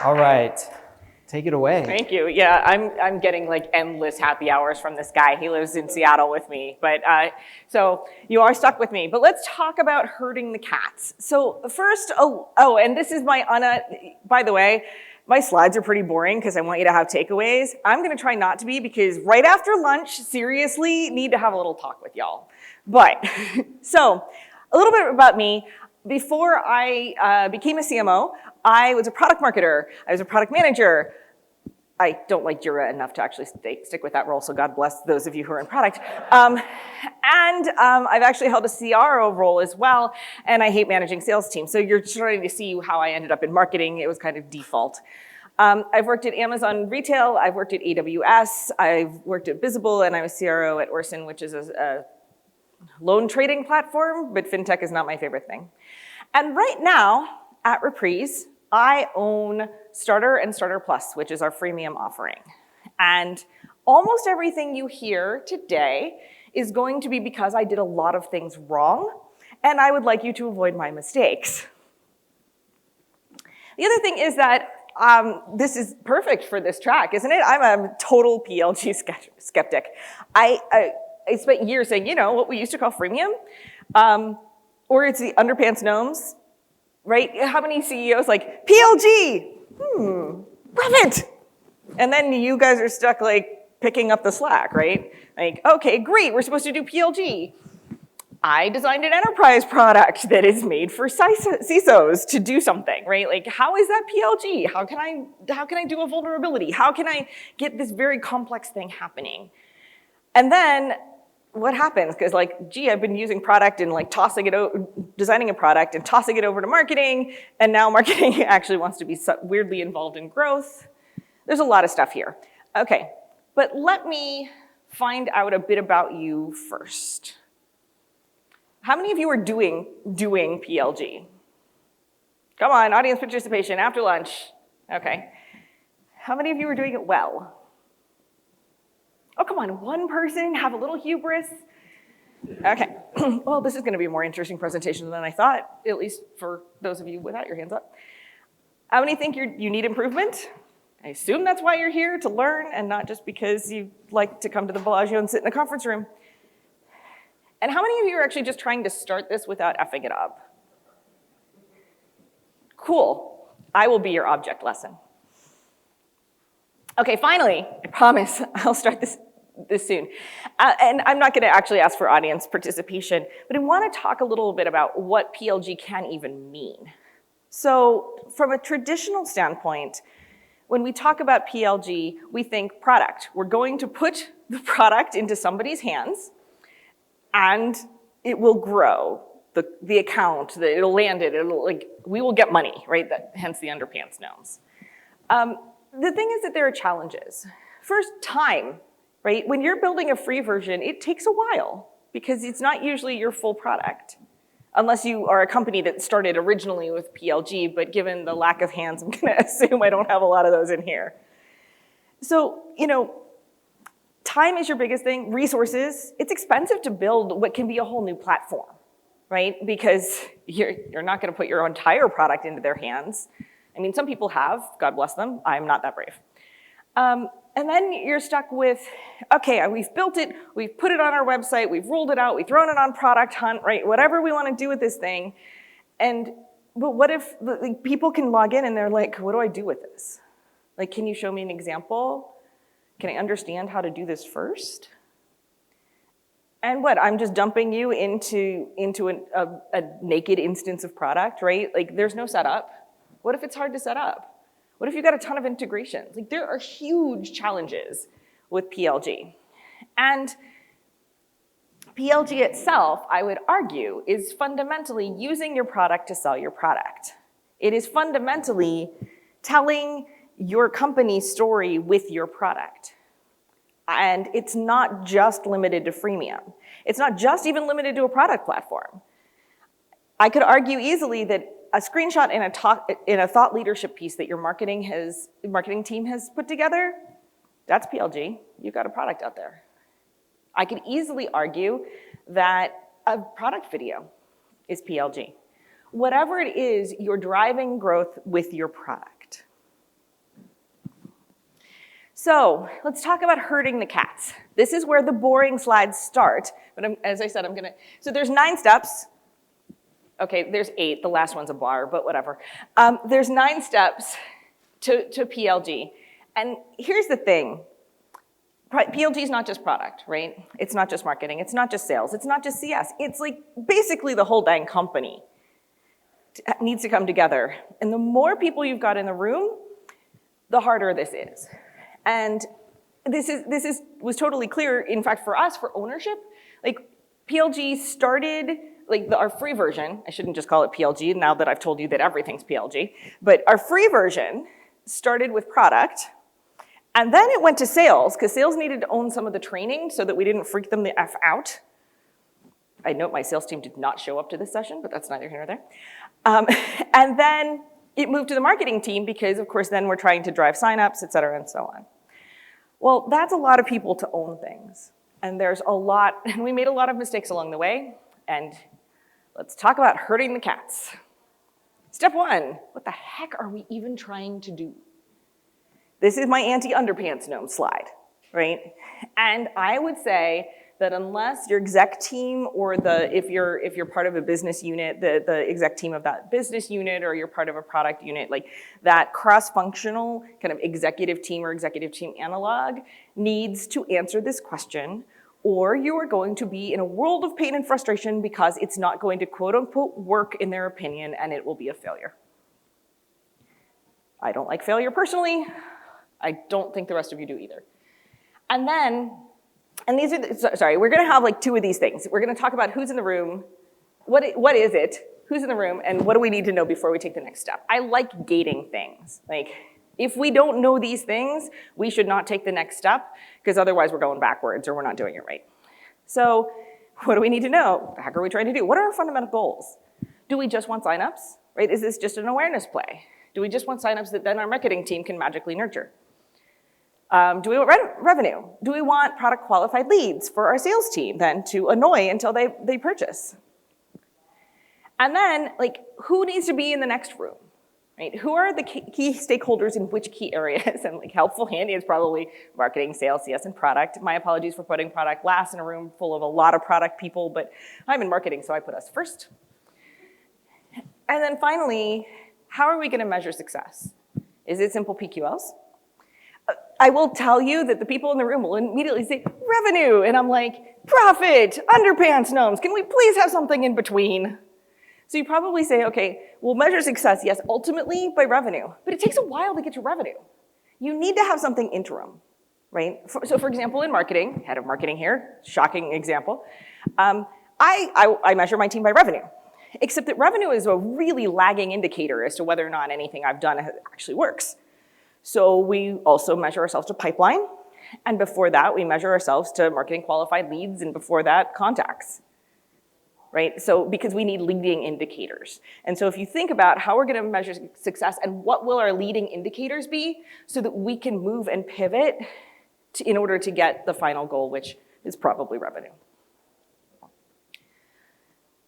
All right, take it away. Thank you. Yeah, I'm getting like endless happy hours from this guy. He lives in Seattle with me, but so you are stuck with me. But let's talk about herding the cats. So first, and this is my by the way, my slides are pretty boring because I want you to have takeaways. I'm going to try not to be, because right after lunch, seriously, need to have a little talk with y'all. But so a little bit about me. Before I became a CMO, I was a product marketer. I was a product manager. I don't like Jira enough to actually stick with that role, so God bless those of you who are in product. I've actually held a CRO role as well, and I hate managing sales teams. So you're starting to see how I ended up in marketing. It was kind of default. I've worked at Amazon Retail. I've worked at AWS. I've worked at Visible, and I was CRO at Orson, which is a loan trading platform, but fintech is not my favorite thing. And right now at Reprise, I own Starter and Starter Plus, which is our freemium offering. And almost everything you hear today is going to be because I did a lot of things wrong, and I would like you to avoid my mistakes. The other thing is that this is perfect for this track, isn't it? I'm a total PLG skeptic. I spent years saying, you know, what we used to call freemium, or it's the underpants gnomes, right? How many CEOs like, PLG, love it. And then you guys are stuck like picking up the slack, right? Like, okay, great, we're supposed to do PLG. I designed an enterprise product that is made for CISOs to do something, right? Like, how is that PLG? How can I do a vulnerability? How can I get this very complex thing happening? And then what happens? Because like, gee, I've been using product and like designing a product and tossing it over to marketing, and now marketing actually wants to be weirdly involved in growth. There's a lot of stuff here. Okay, but let me find out a bit about you first. How many of you are doing PLG? Come on, audience participation after lunch. Okay. How many of you are doing it well? Oh, come on, one person, have a little hubris. Okay, well, this is gonna be a more interesting presentation than I thought, at least for those of you without your hands up. How many think you need improvement? I assume that's why you're here, to learn, and not just because you like to come to the Bellagio and sit in a conference room. And how many of you are actually just trying to start this without effing it up? Cool, I will be your object lesson. Okay, finally, I promise I'll start this soon. And I'm not gonna actually ask for audience participation, but I wanna talk a little bit about what PLG can even mean. So from a traditional standpoint, when we talk about PLG, we think product. We're going to put the product into somebody's hands, and it will grow. The account, it'll land it, we will get money, right? Hence the underpants gnomes. The thing is that there are challenges. First, time, right? When you're building a free version, it takes a while because it's not usually your full product. Unless you are a company that started originally with PLG, but given the lack of hands, I'm gonna assume I don't have a lot of those in here. So, time is your biggest thing. Resources, it's expensive to build what can be a whole new platform, right? Because you're not gonna put your entire product into their hands. I mean, some people have, God bless them. I'm not that brave. And then you're stuck with, okay, we've built it, we've put it on our website, we've rolled it out, we've thrown it on Product Hunt, right? Whatever we wanna do with this thing. But what if people can log in and they're like, what do I do with this? Like, can you show me an example? Can I understand how to do this first? And what, I'm just dumping you into a naked instance of product, right? Like, there's no setup. What if it's hard to set up? What if you've got a ton of integrations? Like, there are huge challenges with PLG. And PLG itself, I would argue, is fundamentally using your product to sell your product. It is fundamentally telling your company's story with your product. And it's not just limited to freemium. It's not just even limited to a product platform. I could argue easily that a screenshot in a thought leadership piece that your marketing team has put together, that's PLG. You've got a product out there. I could easily argue that a product video is PLG. Whatever it is, you're driving growth with your product. So let's talk about herding the cats. This is where the boring slides start, but as I said, so there's 9 steps. Okay, there's 8, the last one's a bar, but whatever. There's 9 steps to PLG. And here's the thing, PLG is not just product, right? It's not just marketing, it's not just sales, it's not just CS. It's like basically the whole dang company needs to come together. And the more people you've got in the room, the harder this is. And this was totally clear, in fact, for us, for ownership. Like, PLG started, like our free version, I shouldn't just call it PLG now that I've told you that everything's PLG, but our free version started with product, and then it went to sales, because sales needed to own some of the training so that we didn't freak them the F out. I note my sales team did not show up to this session, but that's neither here nor there. And then it moved to the marketing team because, of course, then we're trying to drive signups, et cetera, and so on. Well, that's a lot of people to own things. And there's a lot, and we made a lot of mistakes along the way. And let's talk about herding the cats. Step 1, what the heck are we even trying to do? This is my anti-underpants gnome slide, right? And I would say that unless your exec team or if you're part of a business unit, the exec team of that business unit, or you're part of a product unit, like that cross-functional kind of executive team or executive team analog needs to answer this question, or you are going to be in a world of pain and frustration because it's not going to quote unquote work in their opinion, and it will be a failure. I don't like failure personally. I don't think the rest of you do either. And then, and these are, sorry, we're gonna have like 2 of these things. We're gonna talk about who's in the room, what is it, who's in the room, and what do we need to know before we take the next step. I like gating things. Like, if we don't know these things, we should not take the next step, because otherwise we're going backwards or we're not doing it right. So, what do we need to know? What the heck are we trying to do? What are our fundamental goals? Do we just want signups, right? Is this just an awareness play? Do we just want signups that then our marketing team can magically nurture? Do we want revenue? Do we want product qualified leads for our sales team then to annoy until they purchase? And then, like, who needs to be in the next room, right? Who are the key stakeholders in which key areas? And like helpful handy is probably marketing, sales, CS, and product. My apologies for putting product last in a room full of a lot of product people, but I'm in marketing, so I put us first. And then finally, how are we gonna measure success? Is it simple PQLs? I will tell you that the people in the room will immediately say, revenue, and I'm like, profit, underpants gnomes, can we please have something in between? So you probably say, okay, we'll measure success, yes, ultimately by revenue, but it takes a while to get to revenue. You need to have something interim, right? So for example, in marketing, head of marketing here, shocking example, I measure my team by revenue, except that revenue is a really lagging indicator as to whether or not anything I've done actually works. So we also measure ourselves to pipeline, and before that, we measure ourselves to marketing qualified leads, and before that, contacts, right? So because we need leading indicators. And so if you think about how we're gonna measure success and what will our leading indicators be so that we can move and pivot in order to get the final goal, which is probably revenue.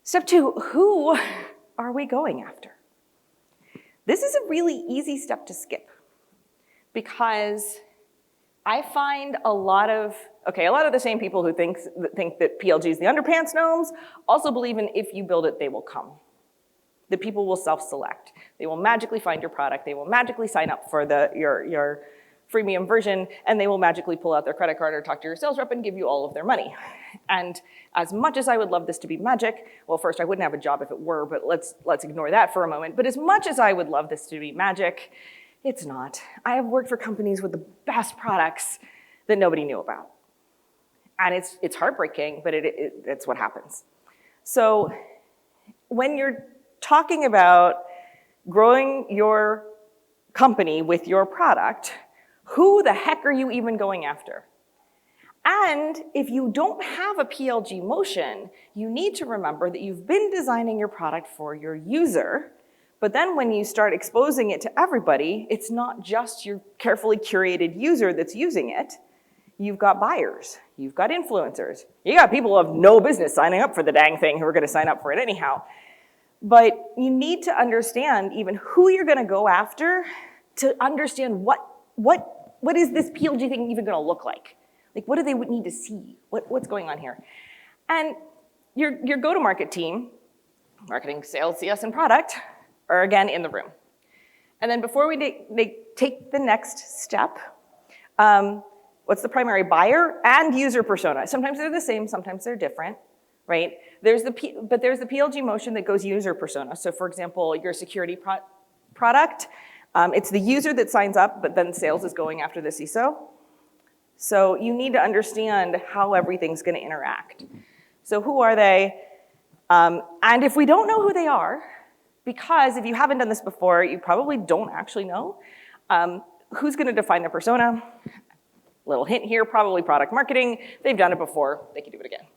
Step 2, who are we going after? This is a really easy step to skip, because I find a lot of the same people who think that PLG is the underpants gnomes also believe in if you build it, they will come. The people will self-select. They will magically find your product. They will magically sign up for your freemium version, and they will magically pull out their credit card or talk to your sales rep and give you all of their money. And as much as I would love this to be magic, well, first, I wouldn't have a job if it were, but let's ignore that for a moment. But as much as I would love this to be magic, it's not. I have worked for companies with the best products that nobody knew about. And it's heartbreaking, but it's what happens. So when you're talking about growing your company with your product, who the heck are you even going after? And if you don't have a PLG motion, you need to remember that you've been designing your product for your user. But then when you start exposing it to everybody, it's not just your carefully curated user that's using it. You've got buyers, you've got influencers, you got people who have no business signing up for the dang thing who are gonna sign up for it anyhow. But you need to understand even who you're gonna go after to understand what what is this PLG thing even gonna look like? Like, what do they need to see? What's going on here? And your go-to-market team, marketing, sales, CS, and product, are again in the room. And then before they take the next step, what's the primary buyer and user persona? Sometimes they're the same, sometimes they're different, right? But there's the PLG motion that goes user persona. So for example, your security product, it's the user that signs up, but then sales is going after the CISO. So you need to understand how everything's gonna interact. So who are they? And if we don't know who they are, because if you haven't done this before, you probably don't actually know, who's gonna define the persona? Little hint here, probably product marketing. They've done it before, they can do it again.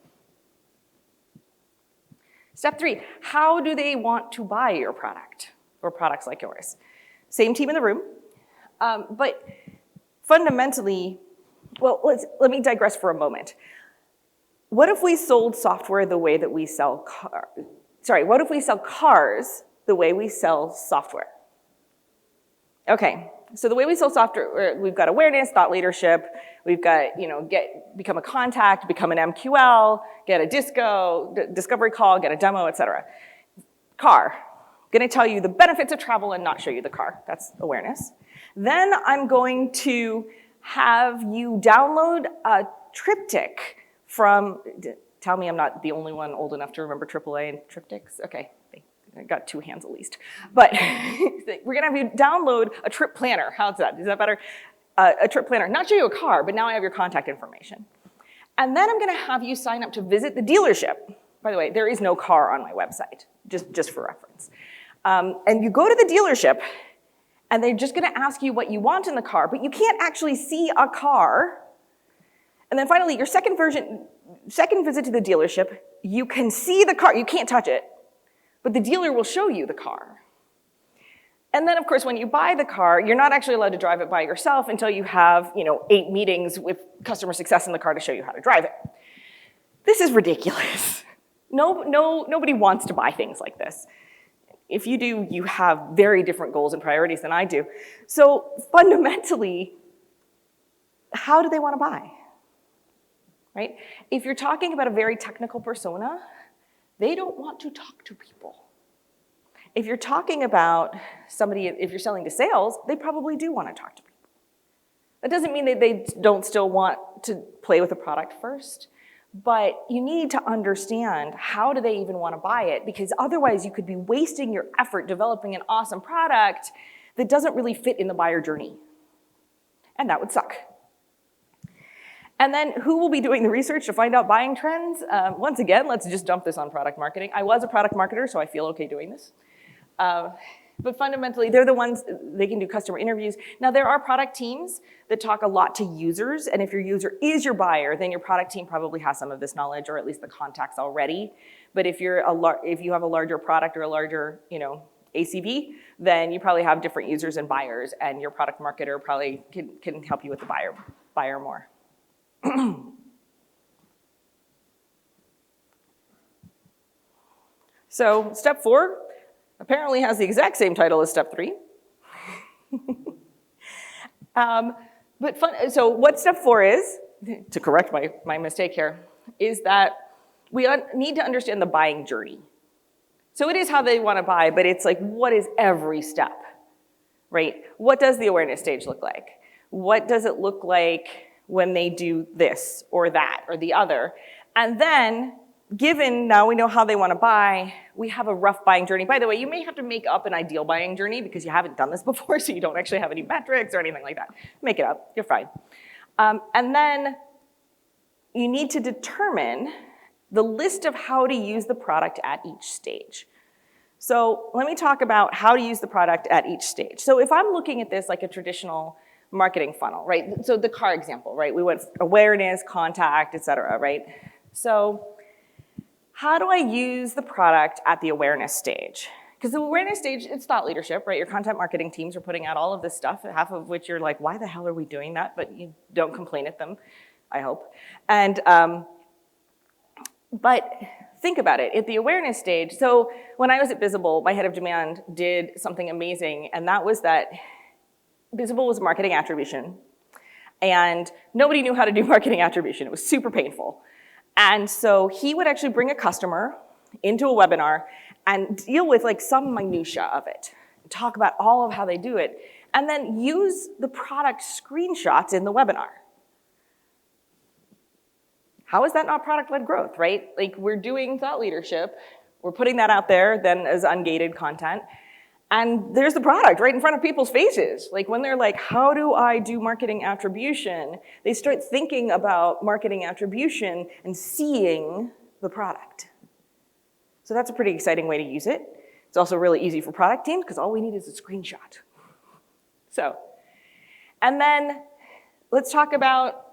Step 3, how do they want to buy your product or products like yours? Same team in the room, but fundamentally, well, let me digress for a moment. What if we sold software the way that we sell cars? Sorry, what if we sell cars the way we sell software? Okay, so the way we sell software, we've got awareness, thought leadership, we've got, become a contact, become an MQL, get a discovery call, get a demo, etc. Car, gonna tell you the benefits of travel and not show you the car. That's awareness. Then I'm going to have you download a triptych from, tell me I'm not the only one old enough to remember AAA and triptychs. Okay, I got 2 hands at least. But we're gonna have you download a trip planner. How's that? Is that better? A trip planner, not show you a car, but now I have your contact information. And then I'm gonna have you sign up to visit the dealership. By the way, there is no car on my website, just for reference. And you go to the dealership, and they're just gonna ask you what you want in the car, but you can't actually see a car. And then finally, your second visit to the dealership, you can see the car, you can't touch it, but the dealer will show you the car. And then of course, when you buy the car, you're not actually allowed to drive it by yourself until you have 8 meetings with customer success in the car to show you how to drive it. This is ridiculous. Nobody wants to buy things like this. If you do, you have very different goals and priorities than I do. So fundamentally, how do they want to buy? Right? If you're talking about a very technical persona, they don't want to talk to people. If you're talking about somebody, if you're selling to sales, they probably do want to talk to people. That doesn't mean that they don't still want to play with the product first, but you need to understand how do they even want to buy it, because otherwise you could be wasting your effort developing an awesome product that doesn't really fit in the buyer journey. And that would suck. And then who will be doing the research to find out buying trends? Once again, let's just dump this on product marketing. I was a product marketer, so I feel okay doing this. But fundamentally, they're the ones, they can do customer interviews. Now, there are product teams that talk a lot to users, and if your user is your buyer, then your product team probably has some of this knowledge, or at least the contacts already. But if you have a larger product or a larger, ACV, then you probably have different users and buyers, and your product marketer probably can help you with the buyer more. So step 4 apparently has the exact same title as step 3. So what step 4 is, to correct my mistake here, is that we need to understand the buying journey. So it is how they want to buy, but it's like, what is every step, right? What does the awareness stage look like? What does it look like when they do this or that or the other? And then, given now we know how they want to buy, we have a rough buying journey. By the way, you may have to make up an ideal buying journey because you haven't done this before, so you don't actually have any metrics or anything like that. Make it up, you're fine. And then you need to determine the list of how to use the product at each stage. So let me talk about how to use the product at each stage. So if I'm looking at this like a traditional marketing funnel, right? So the car example, right? We went awareness, contact, et cetera, right? So how do I use the product at the awareness stage? Because the awareness stage, it's thought leadership, right? Your content marketing teams are putting out all of this stuff, half of which you're like, why the hell are we doing that? But you don't complain at them, I hope. And, but think about it, at the awareness stage, so when I was at Visible, my head of demand did something amazing, and that was that Visible was marketing attribution. And nobody knew how to do marketing attribution. It was super painful. And so he would actually bring a customer into a webinar and deal with like some minutia of it, talk about all of how they do it, and then use the product screenshots in the webinar. How is that not product-led growth, right? Like, we're doing thought leadership, we're putting that out there then as ungated content, and there's the product right in front of people's faces. Like, when they're like, how do I do marketing attribution? They start thinking about marketing attribution and seeing the product. So that's a pretty exciting way to use it. It's also really easy for product teams because all we need is a screenshot. So, and then let's talk about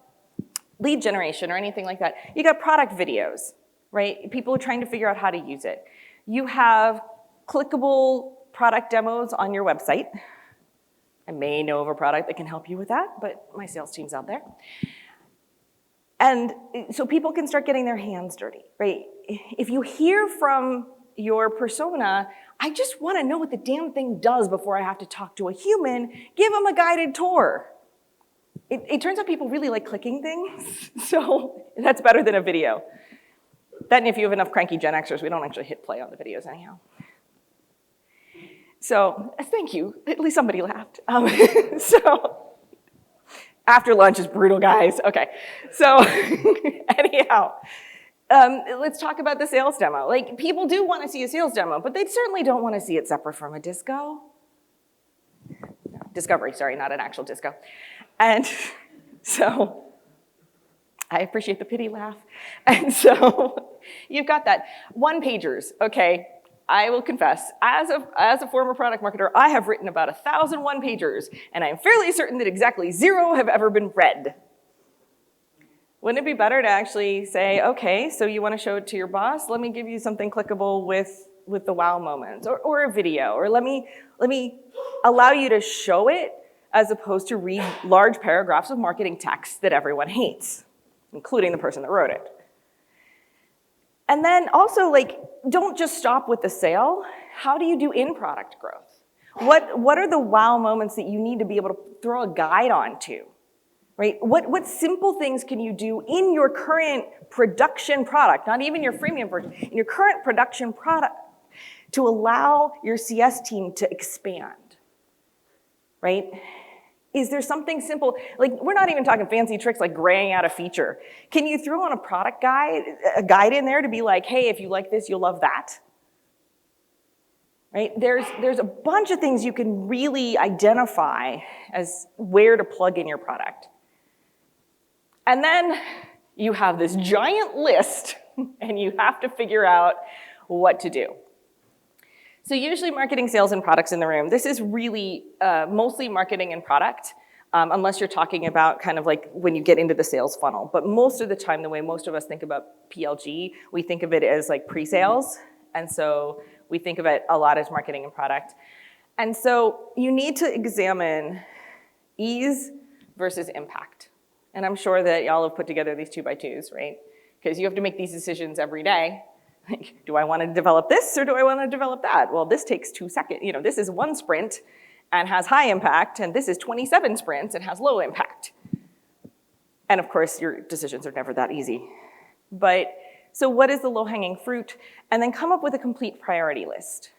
lead generation or anything like that. You got product videos, right? People are trying to figure out how to use it. You have clickable product demos on your website. I may know of a product that can help you with that, but my sales team's out there. And so people can start getting their hands dirty, right? If you hear from your persona, I just want to know what the damn thing does before I have to talk to a human, give them a guided tour. It turns out people really like clicking things, so that's better than a video. Then if you have enough cranky Gen Xers, we don't actually hit play on the videos anyhow. So thank you, at least somebody laughed. So after lunch is brutal, guys. Okay, so anyhow, let's talk about the sales demo. Like, people do want to see a sales demo, but they certainly don't want to see it separate from a disco. No, discovery, sorry, not an actual disco. And so I appreciate the pity laugh. And so you've got that. One-pagers, okay. I will confess, as a former product marketer, I have written about 1,000 one-pagers, and I'm fairly certain that exactly 0 have ever been read. Wouldn't it be better to actually say, okay, so you want to show it to your boss? Let me give you something clickable with the wow moments, or a video, or let me allow you to show it as opposed to read large paragraphs of marketing text that everyone hates, including the person that wrote it. And then also, like, don't just stop with the sale. How do you do in-product growth? What are the wow moments that you need to be able to throw a guide onto, right? What simple things can you do in your current production product, not even your freemium version, in your current production product to allow your CS team to expand, right? Is there something simple, like, we're not even talking fancy tricks like graying out a feature. Can you throw on a product guide, a guide in there to be like, hey, if you like this, you'll love that? Right? There's a bunch of things you can really identify as where to plug in your product. And then you have this giant list and you have to figure out what to do. So usually marketing, sales, and products in the room. This is really mostly marketing and product, unless you're talking about kind of like when you get into the sales funnel. But most of the time, the way most of us think about PLG, we think of it as like pre-sales. And so we think of it a lot as marketing and product. And so you need to examine ease versus impact. And I'm sure that y'all have put together these 2x2s, right? Because you have to make these decisions every day. Like, do I want to develop this or do I want to develop that? Well, this takes 2 seconds. You know, this is 1 sprint and has high impact, and this is 27 sprints and has low impact. And of course, your decisions are never that easy. But so what is the low-hanging fruit? And then come up with a complete priority list.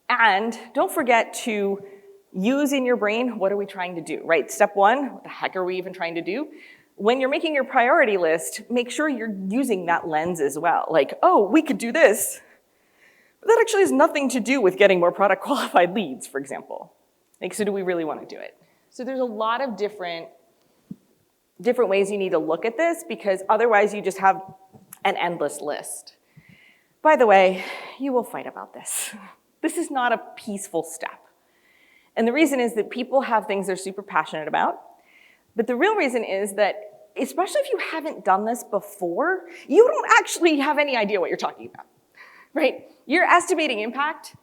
And don't forget to use in your brain, what are we trying to do, right? Step 1, what the heck are we even trying to do? When you're making your priority list, make sure you're using that lens as well. Like, oh, we could do this. But that actually has nothing to do with getting more product qualified leads, for example. Like, so do we really want to do it? So there's a lot of different ways you need to look at this, because otherwise you just have an endless list. By the way, you will fight about this. This is not a peaceful step. And the reason is that people have things they're super passionate about. But the real reason is that, especially if you haven't done this before, you don't actually have any idea what you're talking about, right? You're estimating impact,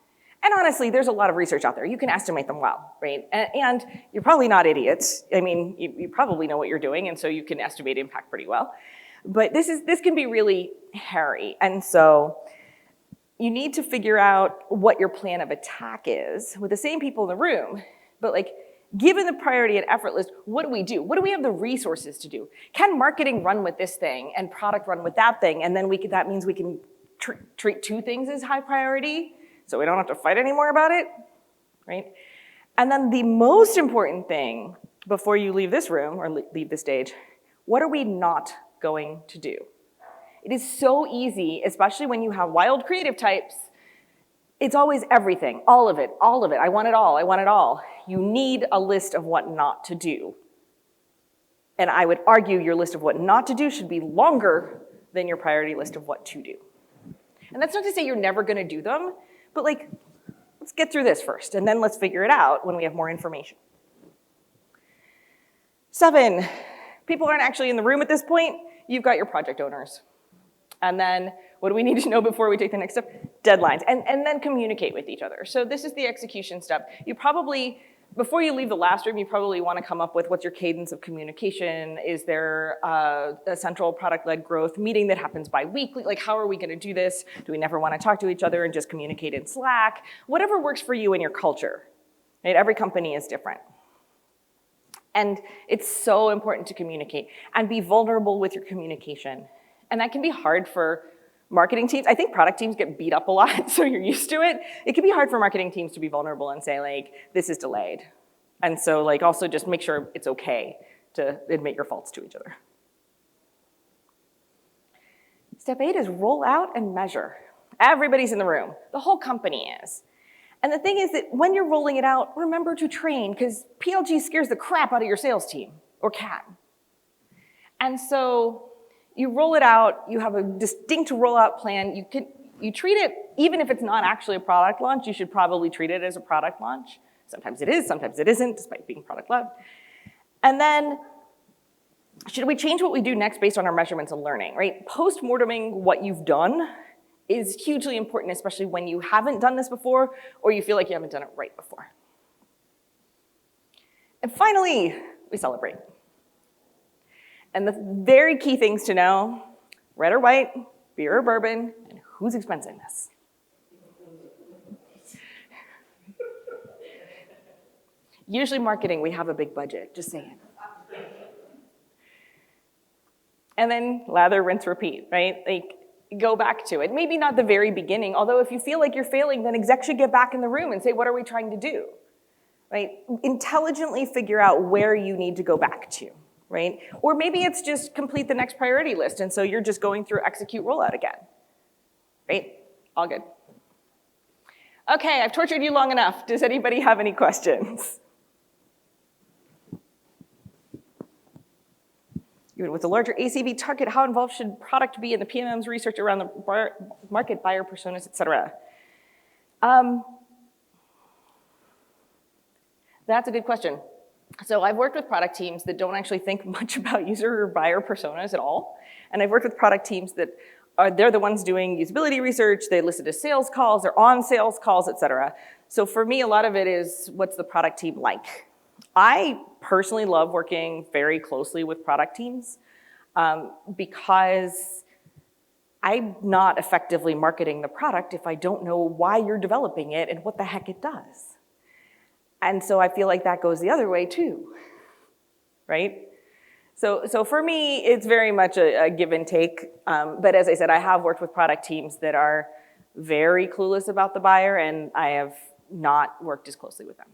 and honestly, there's a lot of research out there. You can estimate them well, right? And you're probably not idiots. I mean, you probably know what you're doing, and so you can estimate impact pretty well. But this can be really hairy, and so you need to figure out what your plan of attack is with the same people in the room, but like, Given the priority and effort list, what do we do? What do we have the resources to do? Can marketing run with this thing and product run with that thing? And then that means we can treat two things as high priority, so we don't have to fight anymore about it, right? And then the most important thing before you leave this room or leave the stage, what are we not going to do? It is so easy, especially when you have wild creative types. It's always everything, all of it, I want it all, I want it all. You need a list of what not to do. And I would argue your list of what not to do should be longer than your priority list of what to do. And that's not to say you're never gonna do them, but like, let's get through this first, and then let's figure it out when we have more information. 7, people aren't actually in the room at this point. You've got your project owners. And then what do we need to know before we take the next step? Deadlines, and then communicate with each other. So this is the execution step. You probably, before you leave the last room, you probably want to come up with what's your cadence of communication. Is there a central product-led growth meeting that happens bi-weekly? Like, how are we going to do this? Do we never want to talk to each other and just communicate in Slack? Whatever works for you and your culture. Right? Every company is different. And it's so important to communicate and be vulnerable with your communication. And that can be hard for marketing teams. I think product teams get beat up a lot, so you're used to it. It can be hard for marketing teams to be vulnerable and say, like, this is delayed. And so, like, also just make sure it's okay to admit your faults to each other. Step 8 is roll out and measure. Everybody's in the room. The whole company is. And the thing is that when you're rolling it out, remember to train, because PLG scares the crap out of your sales team, or can. And so you roll it out, you have a distinct rollout plan. You treat it, even if it's not actually a product launch, you should probably treat it as a product launch. Sometimes it is, sometimes it isn't, despite being product-led. And then, should we change what we do next based on our measurements and learning, right? Post-morteming what you've done is hugely important, especially when you haven't done this before or you feel like you haven't done it right before. And finally, we celebrate. And the very key things to know, red or white, beer or bourbon, and who's expensing this. Usually marketing, we have a big budget, just saying. And then lather, rinse, repeat, right? Like, go back to it. Maybe not the very beginning, although if you feel like you're failing, then execs should get back in the room and say, what are we trying to do, right? Intelligently figure out where you need to go back to. Right? Or maybe it's just complete the next priority list, and so you're just going through execute rollout again. Right? All good. Okay, I've tortured you long enough. Does anybody have any questions? Even with a larger ACV target, how involved should product be in the PMM's research around the market buyer personas, et cetera? That's a good question. So I've worked with product teams that don't actually think much about user or buyer personas at all. And I've worked with product teams that they're the ones doing usability research, they listen to sales calls, they're on sales calls, et cetera. So for me, a lot of it is, what's the product team like? I personally love working very closely with product teams because I'm not effectively marketing the product if I don't know why you're developing it and what the heck it does. And so I feel like that goes the other way too, right? So for me, it's very much a give and take. But as I said, I have worked with product teams that are very clueless about the buyer, and I have not worked as closely with them.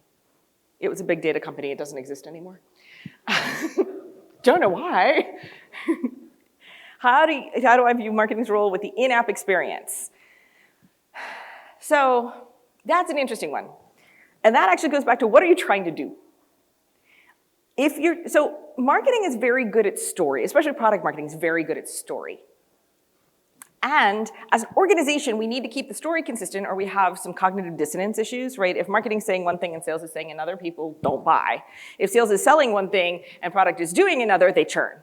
It was a big data company. It doesn't exist anymore. Don't know why. How do I view marketing's role with the in-app experience? So that's an interesting one. And that actually goes back to, what are you trying to do? So marketing is very good at story, especially product marketing is very good at story. And as an organization, we need to keep the story consistent or we have some cognitive dissonance issues, right? If marketing's saying one thing and sales is saying another, people don't buy. If sales is selling one thing and product is doing another, they churn,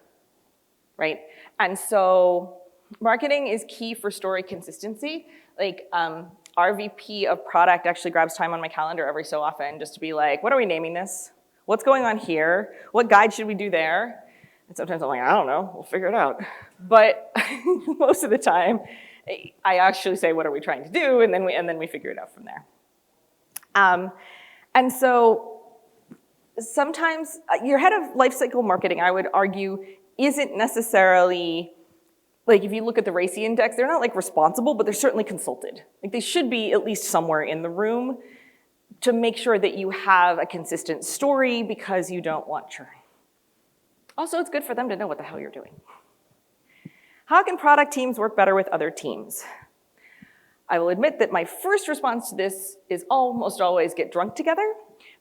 right? And so marketing is key for story consistency. Like, our VP of product actually grabs time on my calendar every so often just to be like, what are we naming this? What's going on here? What guide should we do there? And sometimes I'm like, I don't know, we'll figure it out. But most of the time, I actually say, what are we trying to do? And then we figure it out from there. And so sometimes your head of lifecycle marketing, I would argue, isn't necessarily, like if you look at the RACI index, they're not like responsible, but they're certainly consulted. Like they should be at least somewhere in the room to make sure that you have a consistent story because you don't want churn. Also, it's good for them to know what the hell you're doing. How can product teams work better with other teams? I will admit that my first response to this is almost always get drunk together,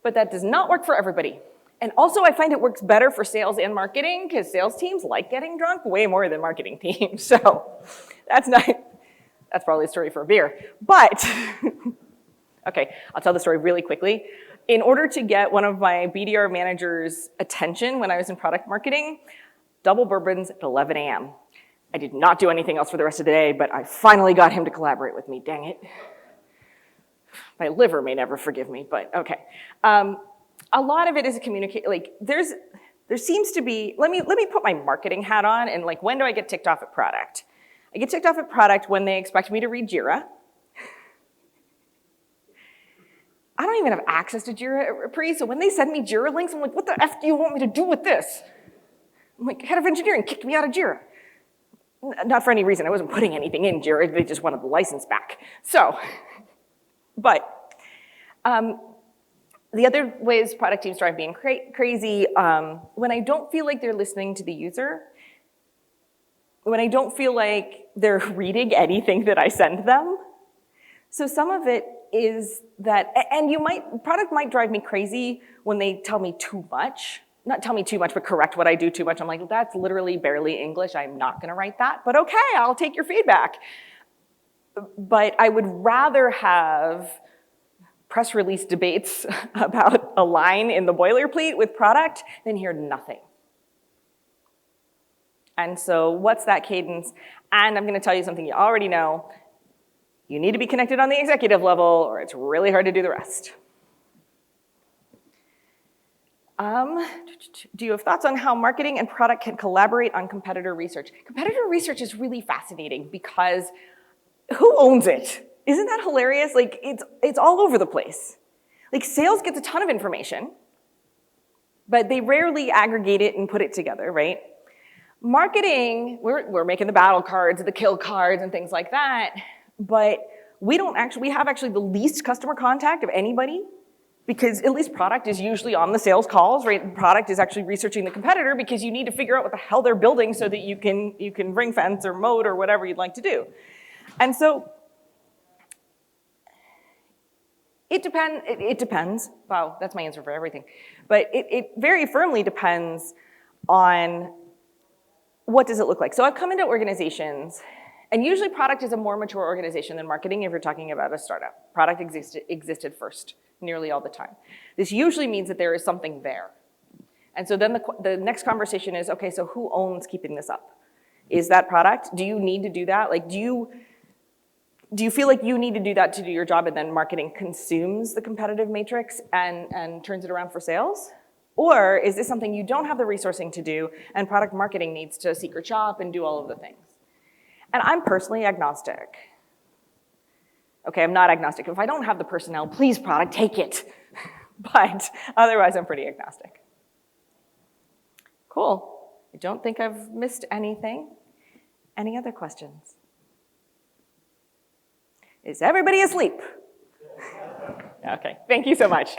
but that does not work for everybody. And also I find it works better for sales and marketing because sales teams like getting drunk way more than marketing teams. So that's probably a story for a beer. But, okay, I'll tell the story really quickly. In order to get one of my BDR managers' attention when I was in product marketing, double bourbons at 11 a.m. I did not do anything else for the rest of the day, but I finally got him to collaborate with me, dang it. My liver may never forgive me, but okay. A lot of it is like there seems to be, let me put my marketing hat on and like when do I get ticked off at product? I get ticked off at product when they expect me to read Jira. I don't even have access to Jira pre, so when they send me Jira links, I'm like, what the F do you want me to do with this? I'm like, head of engineering kicked me out of Jira. Not for any reason, I wasn't putting anything in Jira, they just wanted the license back. So, but, the other ways product teams drive being crazy, when I don't feel like they're listening to the user, when I don't feel like they're reading anything that I send them. So some of it is that, and product might drive me crazy when they tell me too much. Not tell me too much, but correct what I do too much. I'm like, that's literally barely English. I'm not gonna write that, but okay, I'll take your feedback. But I would rather have press release debates about a line in the boilerplate with product than hear nothing. And so what's that cadence? And I'm gonna tell you something you already know. You need to be connected on the executive level or it's really hard to do the rest. Do you have thoughts on how marketing and product can collaborate on competitor research? Competitor research is really fascinating because who owns it? Isn't that hilarious? Like, it's all over the place. Like, sales gets a ton of information, but they rarely aggregate it and put it together, right? Marketing, we're making the battle cards, the kill cards, and things like that, but we have actually the least customer contact of anybody because at least product is usually on the sales calls, right? Product is actually researching the competitor because you need to figure out what the hell they're building so that you can ring fence or moat or whatever you'd like to do. And so, it depends. Wow, that's my answer for everything. But it very firmly depends on what does it look like. So I've come into organizations, and usually product is a more mature organization than marketing if you're talking about a startup. Product existed first, nearly all the time. This usually means that there is something there. And so then the next conversation is, okay, so who owns keeping this up? Is that product? Do you need to do that? Like, do you feel like you need to do that to do your job and then marketing consumes the competitive matrix and turns it around for sales? Or is this something you don't have the resourcing to do and product marketing needs to secret shop and do all of the things? And I'm personally agnostic. Okay, I'm not agnostic. If I don't have the personnel, please product, take it. But otherwise, I'm pretty agnostic. Cool. I don't think I've missed anything. Any other questions? Is everybody asleep? Okay, thank you so much.